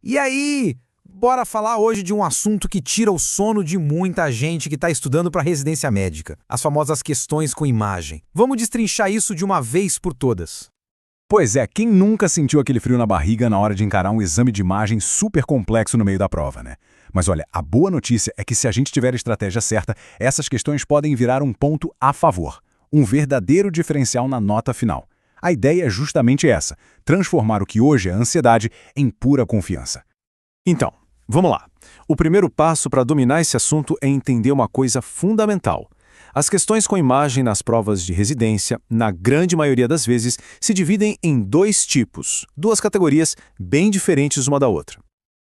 E aí, bora falar hoje de um assunto que tira o sono de muita gente que está estudando para residência médica, as famosas questões com imagem. Vamos destrinchar isso de uma vez por todas. Pois é, quem nunca sentiu aquele frio na barriga na hora de encarar um exame de imagem super complexo no meio da prova, né? Mas olha, a boa notícia é que se a gente tiver a estratégia certa, essas questões podem virar um ponto a favor, um verdadeiro diferencial na nota final. A ideia é justamente essa, transformar o que hoje é ansiedade em pura confiança. Então, vamos lá. O primeiro passo para dominar esse assunto é entender uma coisa fundamental. As questões com imagem nas provas de residência, na grande maioria das vezes, se dividem em dois tipos, duas categorias bem diferentes uma da outra.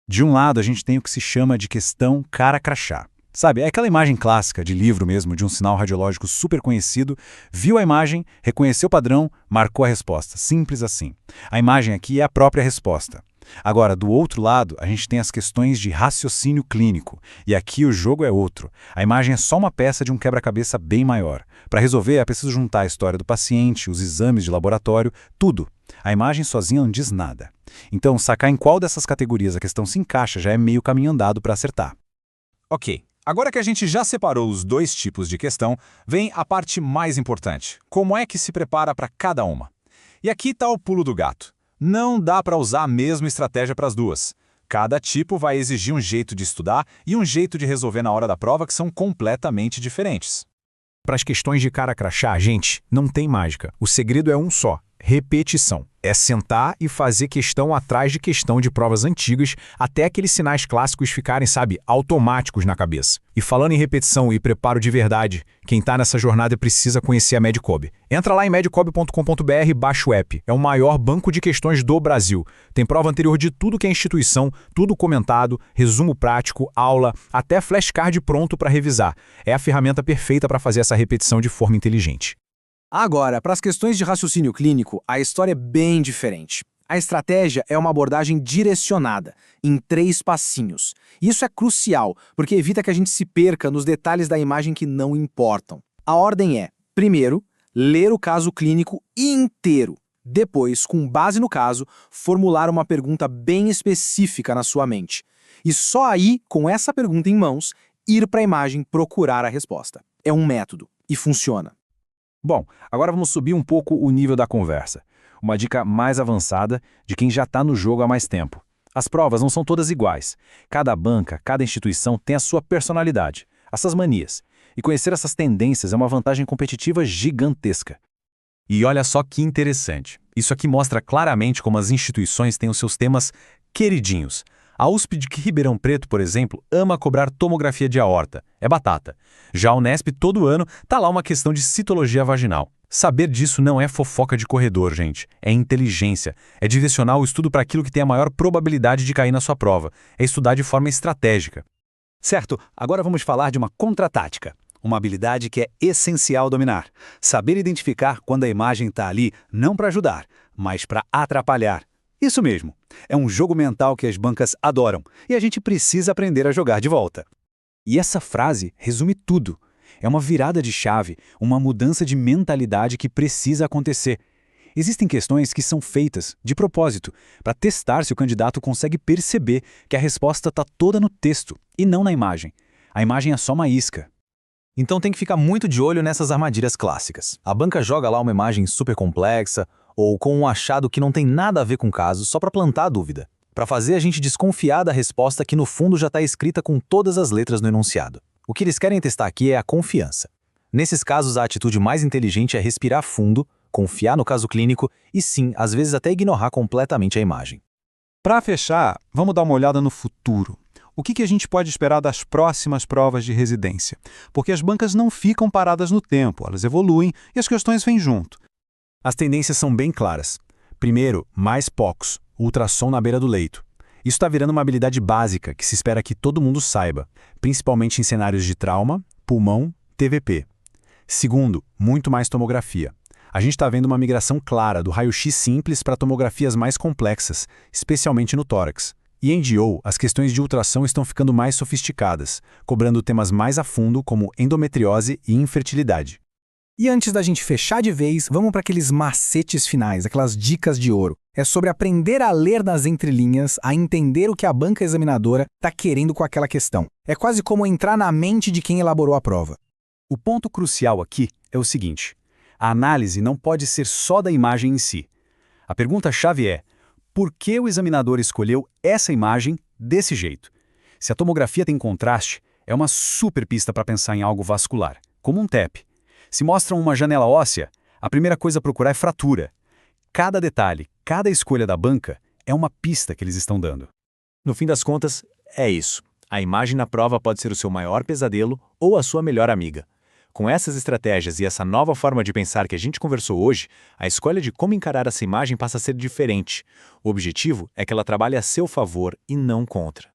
De um lado, a gente tem o que se chama de questão cara crachá. Sabe, é aquela imagem clássica de livro mesmo, de um sinal radiológico super conhecido, viu a imagem, reconheceu o padrão, marcou a resposta. Simples assim. A imagem aqui é a própria resposta. Agora, do outro lado, a gente tem as questões de raciocínio clínico. E aqui o jogo é outro. A imagem é só uma peça de um quebra-cabeça bem maior. Para resolver, é preciso juntar a história do paciente, os exames de laboratório, tudo. A imagem sozinha não diz nada. Então, sacar em qual dessas categorias a questão se encaixa já é meio caminho andado para acertar. Ok, agora que a gente já separou os dois tipos de questão, vem a parte mais importante. Como é que se prepara para cada uma? E aqui está o pulo do gato. Não dá para usar a mesma estratégia para as duas. Cada tipo vai exigir um jeito de estudar e um jeito de resolver na hora da prova que são completamente diferentes. Para as questões de cara crachá, gente, não tem mágica. O segredo é um só: repetição. É sentar e fazer questão atrás de questão de provas antigas até aqueles sinais clássicos ficarem, sabe, automáticos na cabeça. E falando em repetição e preparo de verdade, quem está nessa jornada precisa conhecer a Medcob. Entra lá em medcob.com.br e baixa o app. É o maior banco de questões do Brasil. Tem prova anterior de tudo que é instituição, tudo comentado, resumo prático, aula, até flashcard pronto para revisar. É a ferramenta perfeita para fazer essa repetição de forma inteligente. Agora, para as questões de raciocínio clínico, a história é bem diferente. A estratégia é uma abordagem direcionada, em 3 passinhos. Isso é crucial, porque evita que a gente se perca nos detalhes da imagem que não importam. A ordem é, primeiro, ler o caso clínico inteiro. Depois, com base no caso, formular uma pergunta bem específica na sua mente. E só aí, com essa pergunta em mãos, ir para a imagem procurar a resposta. É um método, e funciona. Bom, agora vamos subir um pouco o nível da conversa. Uma dica mais avançada de quem já está no jogo há mais tempo. As provas não são todas iguais. Cada banca, cada instituição tem a sua personalidade, as suas manias. E conhecer essas tendências é uma vantagem competitiva gigantesca. E olha só que interessante. Isso aqui mostra claramente como as instituições têm os seus temas queridinhos. A USP de Ribeirão Preto, por exemplo, ama cobrar tomografia de aorta. É batata. Já a Unesp, todo ano, tá lá uma questão de citologia vaginal. Saber disso não é fofoca de corredor, gente. É inteligência. É direcionar o estudo para aquilo que tem a maior probabilidade de cair na sua prova. É estudar de forma estratégica. Certo, agora vamos falar de uma contratática. Uma habilidade que é essencial dominar. Saber identificar quando a imagem está ali não para ajudar, mas para atrapalhar. Isso mesmo. É um jogo mental que as bancas adoram e a gente precisa aprender a jogar de volta. E essa frase resume tudo. É uma virada de chave, uma mudança de mentalidade que precisa acontecer. Existem questões que são feitas, de propósito, para testar se o candidato consegue perceber que a resposta está toda no texto e não na imagem. A imagem é só uma isca. Então tem que ficar muito de olho nessas armadilhas clássicas. A banca joga lá uma imagem super complexa, ou com um achado que não tem nada a ver com o caso, só para plantar a dúvida. Para fazer a gente desconfiar da resposta que no fundo já está escrita com todas as letras no enunciado. O que eles querem testar aqui é a confiança. Nesses casos, a atitude mais inteligente é respirar fundo, confiar no caso clínico e sim, às vezes até ignorar completamente a imagem. Para fechar, vamos dar uma olhada no futuro. O que a gente pode esperar das próximas provas de residência? Porque as bancas não ficam paradas no tempo, elas evoluem e as questões vêm junto. As tendências são bem claras. Primeiro, mais POCs, ultrassom na beira do leito. Isso está virando uma habilidade básica que se espera que todo mundo saiba, principalmente em cenários de trauma, pulmão, TVP. Segundo, muito mais tomografia. A gente está vendo uma migração clara do raio-x simples para tomografias mais complexas, especialmente no tórax. E em DO, as questões de ultrassom estão ficando mais sofisticadas, cobrando temas mais a fundo como endometriose e infertilidade. E antes da gente fechar de vez, vamos para aqueles macetes finais, aquelas dicas de ouro. É sobre aprender a ler nas entrelinhas, a entender o que a banca examinadora está querendo com aquela questão. É quase como entrar na mente de quem elaborou a prova. O ponto crucial aqui é o seguinte: a análise não pode ser só da imagem em si. A pergunta-chave é: por que o examinador escolheu essa imagem desse jeito? Se a tomografia tem contraste, é uma super pista para pensar em algo vascular, como um TEP. Se mostram uma janela óssea, a primeira coisa a procurar é fratura. Cada detalhe, cada escolha da banca é uma pista que eles estão dando. No fim das contas, é isso. A imagem na prova pode ser o seu maior pesadelo ou a sua melhor amiga. Com essas estratégias e essa nova forma de pensar que a gente conversou hoje, a escolha de como encarar essa imagem passa a ser diferente. O objetivo é que ela trabalhe a seu favor e não contra.